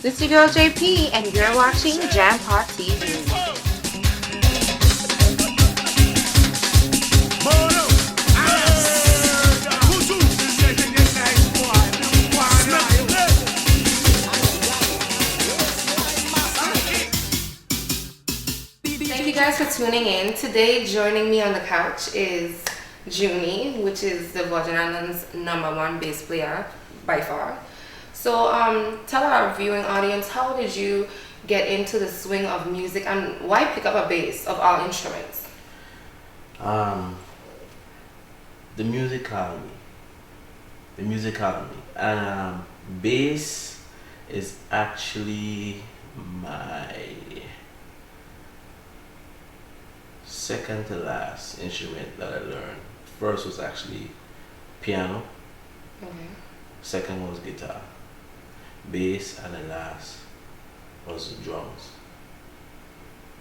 This is your girl JP, and you're watching Jampottv. Thank you guys for tuning in. Today, joining me on the couch is Junie, which is the Virgin Islands #1 bass player by far. So, tell our viewing audience, how did you get into the swing of music, and why pick up a bass of all instruments? The music called me. And bass is actually my second to last instrument that I learned. First was actually piano. Okay. Second was guitar. Bass, and the last was drums.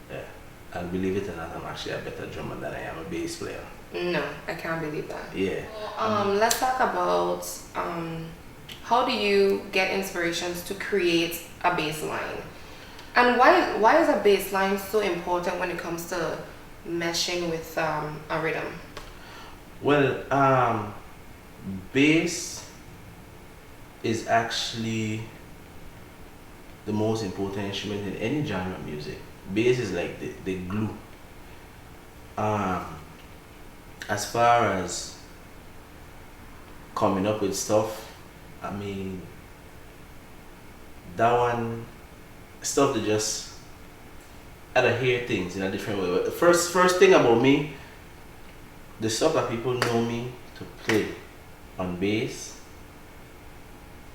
Yeah. And believe it or not, I'm actually a better drummer than I am a bass player. No, I can't believe that. Yeah. Let's talk about how do you get inspirations to create a bass line, and why is a bass line so important when it comes to meshing with a rhythm? Well, bass is actually the most important instrument in any genre of music. Bass is like the glue. As far as coming up with stuff, I mean, that one stuff to just add to hear things in a different way. But the first thing about me, the stuff that people know me to play on bass,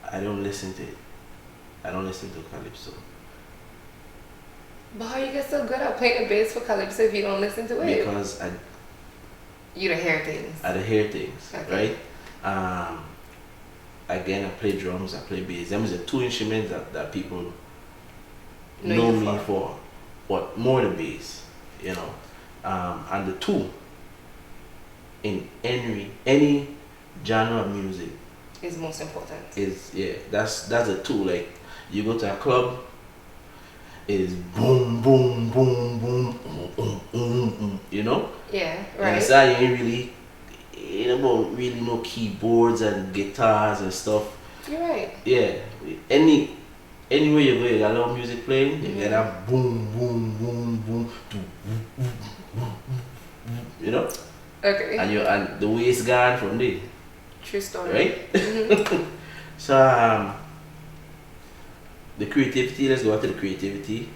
I don't listen to it. I don't listen to calypso. But how you get so good at playing the bass for calypso if you don't listen to it? Because You don't hear things. I hear things, Okay. right? Again, I play drums, I play bass. Them is the two instruments that people know you me for. But more the bass, you know. And the two in any genre of music Is most important. is, yeah, that's the two. Like, you go to a club, it is boom boom boom boom, you know. Yeah, And right. it's that you ain't about really no keyboards and guitars and stuff. You're right. Yeah, anywhere you go, you got a lot of music playing. You get that boom boom boom boom, you know. Okay. And the way it's gone from there. True story. Right? Mm-hmm. So, the creativity, let's go back to the creativity.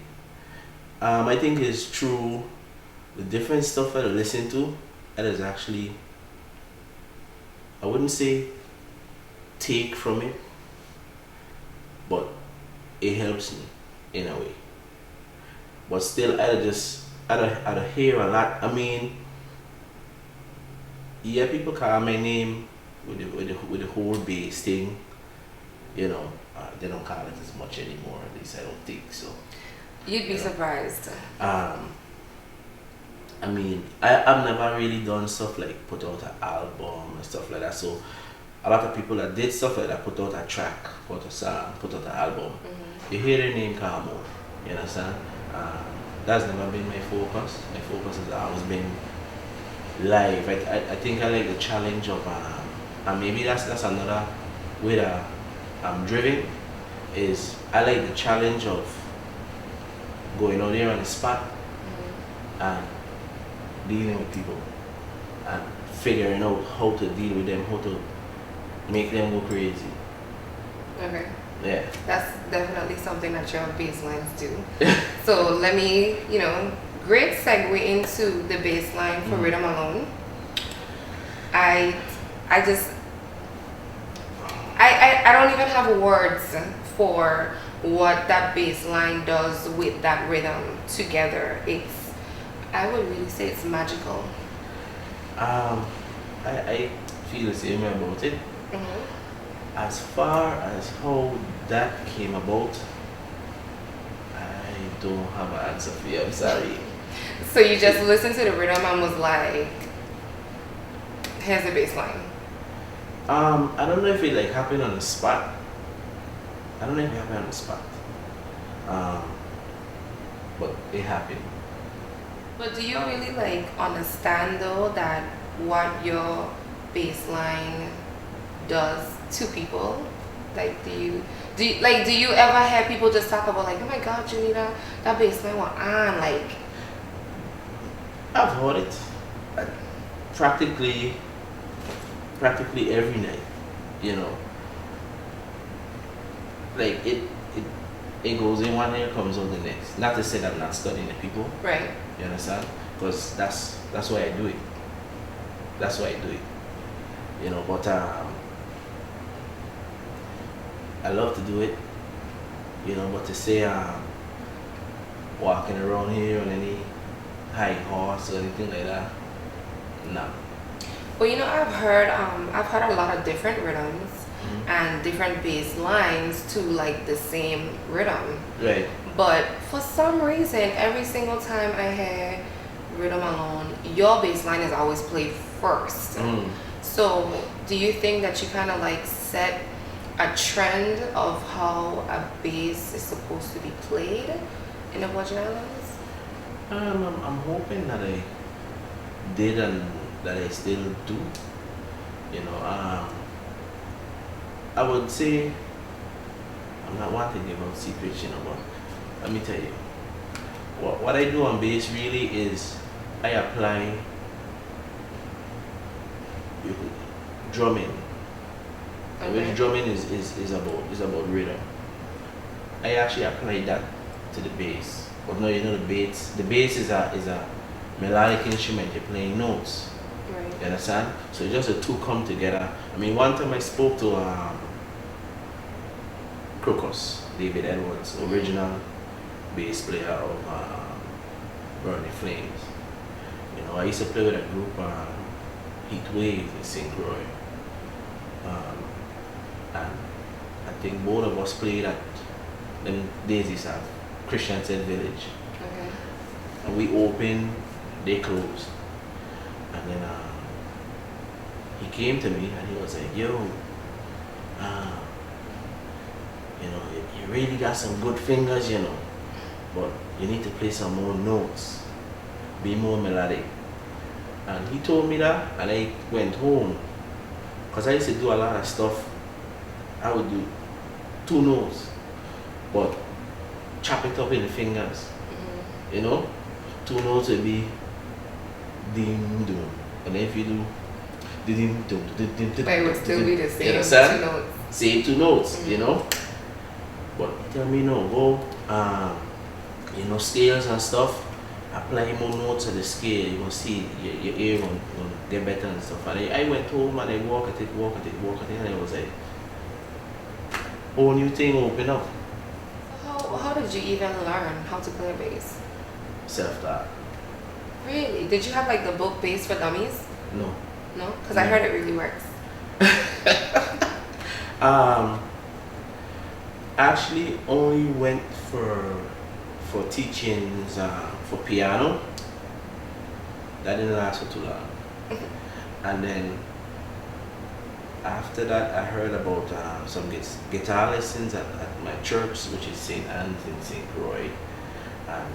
I think it's true, the different stuff that I listen to, that is actually, I wouldn't say take from it, but it helps me in a way. But still, I hear a lot. I mean, yeah, people call my name with the whole bass thing, you know. They don't call it as much anymore, at least I don't think so. You'd be surprised. I mean, I've never really done stuff like put out an album and stuff like that. So a lot of people that did stuff like that put out a track, put out a song, put out an album. You hear their name come out, you understand? That's never been my focus. My focus has always been live. I think I like the challenge of, and maybe that's another way that I'm driven, is I like the challenge of going out there on the spot and dealing with people and figuring out how to deal with them, how to make them go crazy. Okay. Yeah. That's definitely something that your bass lines do. So let me, great segue into the bass line for Rhythm Alone. I don't even have words for what that bass line does with that rhythm together. I would really say it's magical. I feel the same way about it. Mm-hmm. As far as how that came about, I don't have an answer for you. I'm sorry. So you just listened to the rhythm and was like, here's the bass line. I don't know if it like happened on the spot. I don't know if it happened on the spot. Um, but it happened. But do you really like understand though that what your baseline does to people? Like, do you ever hear people just talk about like, oh my God, Junie, that baseline went on like? I've heard it uh, practically every night. You know, like it goes in one ear, comes out the next. Not to say that I'm not studying the people. Right. You understand? Because that's why I do it. That's why I do it. You know, but I love to do it. You know, but to say walking around here on any high horse or anything like that, no. Well, you know, I've heard a lot of different rhythms and different bass lines to like the same rhythm. Right. But for some reason, every single time I hear rhythm alone, your bass line is always played first. So do you think that you kind of like set a trend of how a bass is supposed to be played in the Virgin Islands? I'm hoping that I did and that I still do. You know, I would say I'm not wanting to give out secrets, you know, but let me tell you, what I do on bass really is I apply drumming. And which drumming is about rhythm. I actually apply that to the bass. But no, you know the bass is a melodic instrument. You're playing notes. Right. You understand? So just the two come together. I mean, one time I spoke to Crocus, David Edwards, original bass player of Burning Flames. You know, I used to play with a group, Heat Wave in St. Croix. And I think both of us played at them Daisies at Christian Said Village. Okay. And we opened, they closed. And then he came to me and he was like, yo, you know, you really got some good fingers, you know, but you need to play some more notes, be more melodic. And he told me that, and I went home, because I used to do a lot of stuff. I would do 2 notes, but chop it up in the fingers, you know. 2 notes would be dim dum, and then if you do dim dum, But it would still be the same 2 notes. Same 2 notes, you know. But he tell me no, go, you know, scales and stuff. Apply more notes to the scale. You will see your ear will get better and stuff. And I went home and I walk at it, and I was like, whole new thing open up. How did you even learn how to play a bass? Self-taught. Really? Did you have like the book Bass for Dummies? No. No? Because I heard it really works. Actually only went for teachings for piano. That didn't last for too long. And then after that I heard about some guitar lessons at my church, which is St. Anne's in St. Croix. And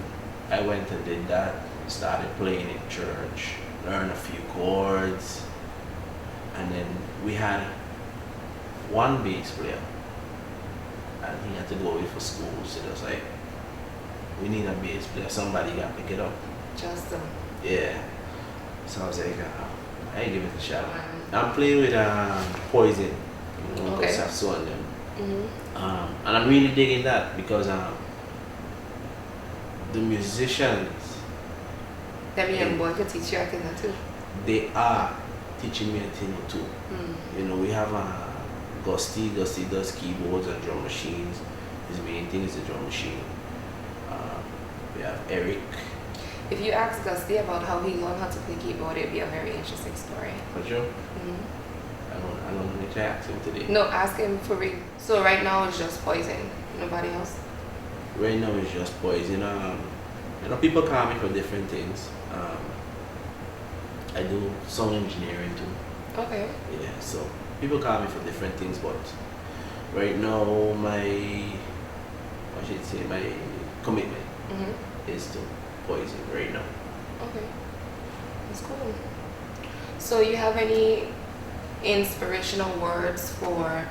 I went and did that, started playing in church, learned a few chords, and then we had one bass player and he had to go away for school, so it was like, we need a bass player, somebody got to pick it up. Justin. Yeah. So I was like, I give it a shot. I'm playing with Poison, you know, okay. Sasso and them. And I'm really digging that because the musicians, that young boy could teach you a thing or two. they are teaching me a thing or two. You know, we have Gusty does keyboards and drum machines. His main thing is the drum machine. We have Eric. If you ask Gusty about how he learned how to play keyboard, it'd be a very interesting story. For sure. I don't need to ask him today. No, ask him for real. So right now it's just Poison. Nobody else? Right now it's just Poison. You know, people call me for different things. I do sound engineering too. Okay. Yeah, so people call me for different things, but right now my I should say my commitment is to poison right now. Okay, that's cool. So you have any inspirational words for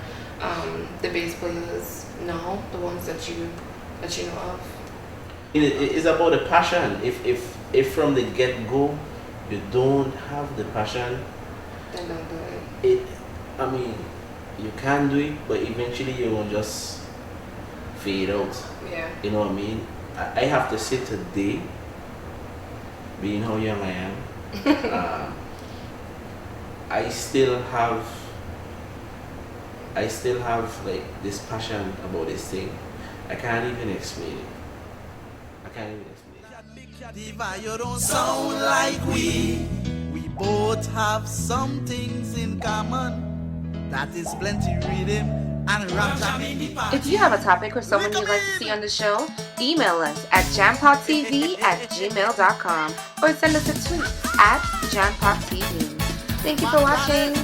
the bass players now, the ones that you know of? It's about the passion. If from the get go you don't have the passion, Then don't do it. I mean, you can do it, but eventually you will just fade out. Yeah. You know what I mean? I have to say today, being how young I am, I still have like this passion about this thing. I can't even explain it. Diva, you don't sound like we. We both have some things in common. That is plenty rhythm and rap. If you have a topic or someone you'd like to see on the show, email us at jampottv@gmail.com or send us a tweet at jampottv. Thank you for watching.